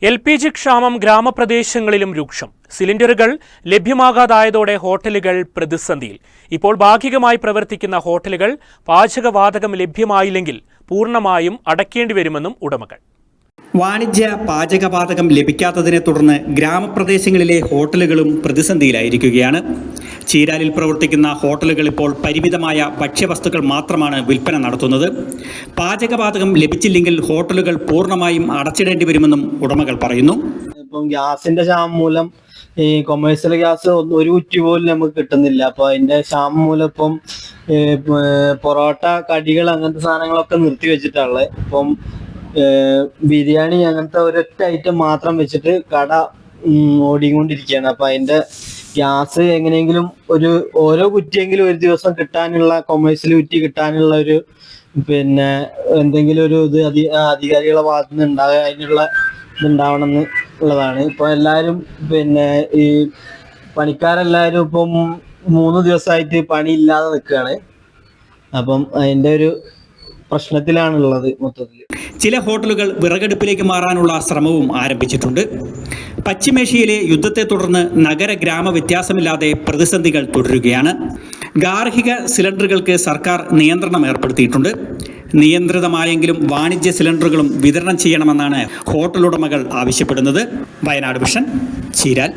LPG ക്ഷാമം ഗ്രാമപ്രദേശങ്ങളിലും രൂക്ഷം. സിലിണ്ടറുകൾ ലഭ്യമാകാതായതോടെ ഹോട്ടലുകൾ പ്രതിസന്ധിയിൽ. ഇപ്പോൾ ഭാഗികമായി പ്രവർത്തിക്കുന്ന ഹോട്ടലുകൾ പാചകവാതകം ലഭ്യമായില്ലെങ്കിൽ പൂർണ്ണമായും അടയ്ക്കേണ്ടിവരുമെന്നും ഉടമകൾ. വാണിജ്യ പാചകവാതകം ലഭിക്കാത്തതിനെ തുടർന്ന് ഗ്രാമപ്രദേശങ്ങളിലെ ഹോട്ടലുകളും പ്രതിസന്ധിയിലായിരിക്കുകയാണ്. ചീരാലിൽ പ്രവർത്തിക്കുന്ന ഹോട്ടലുകൾ ഇപ്പോൾ പരിമിതമായ ഭക്ഷ്യവസ്തുക്കൾ മാത്രമാണ് വിൽപ്പന നടത്തുന്നത്. പാചകവാതകം ലഭിച്ചില്ലെങ്കിൽ ഹോട്ടലുകൾ പൂർണ്ണമായും അടച്ചിടേണ്ടി വരുമെന്നും ഉടമകൾ പറയുന്നു. ഇപ്പം ഗ്യാസിന്റെ ക്ഷാമം മൂലം ഈ കൊമേഴ്സ്യൽ ഗ്യാസ് ഒരു കുറ്റി പോലും നമുക്ക് കിട്ടുന്നില്ല. അപ്പൊ അതിന്റെ ക്ഷാമം മൂലം ഇപ്പം പൊറോട്ട, കടികൾ അങ്ങനത്തെ സാധനങ്ങളൊക്കെ നിർത്തി വെച്ചിട്ടുള്ളത്. ഇപ്പം ബിരിയാണി അങ്ങനത്തെ ഒരൊറ്റ ഐറ്റം മാത്രം വെച്ചിട്ട് കട ഓടിക്കൊണ്ടിരിക്കുകയാണ്. അപ്പൊ അതിന്റെ ഗ്യാസ് എങ്ങനെയെങ്കിലും ഓരോ കുറ്റിയെങ്കിലും ഒരു ദിവസം കിട്ടാനുള്ള, കൊമേഴ്സ്യൽ കുറ്റി കിട്ടാനുള്ള ഒരു എന്തെങ്കിലും ഒരു ഇത് അധികാരികളുടെ ഭാഗത്തു നിന്ന് ഉണ്ടാകുക, അതിനുള്ള ഇതുണ്ടാവണം എന്നുള്ളതാണ്. ഇപ്പൊ എല്ലാവരും ഈ പണിക്കാരെല്ലാവരും ഇപ്പം 3 ദിവസമായിട്ട് പണിയില്ലാതെ നിൽക്കുകയാണ്. അപ്പം അതിന്റെ ഒരു പ്രശ്നത്തിലാണുള്ളത് മൊത്തത്തിൽ. ചില ഹോട്ടലുകൾ വിറകടുപ്പിലേക്ക് മാറാനുള്ള ശ്രമവും ആരംഭിച്ചിട്ടുണ്ട്. പശ്ചിമേഷ്യയിലെ യുദ്ധത്തെ തുടർന്ന് നഗര ഗ്രാമ വ്യത്യാസമില്ലാതെ പ്രതിസന്ധികൾ തുടരുകയാണ്. ഗാർഹിക സിലിണ്ടറുകൾക്ക് സർക്കാർ നിയന്ത്രണം ഏർപ്പെടുത്തിയിട്ടുണ്ട്. നിയന്ത്രിതമായെങ്കിലും വാണിജ്യ സിലിണ്ടറുകളും വിതരണം ചെയ്യണമെന്നാണ് ഹോട്ടലുടമകൾ ആവശ്യപ്പെടുന്നത്. വയനാട് വിഷൻ, ചീരാൽ.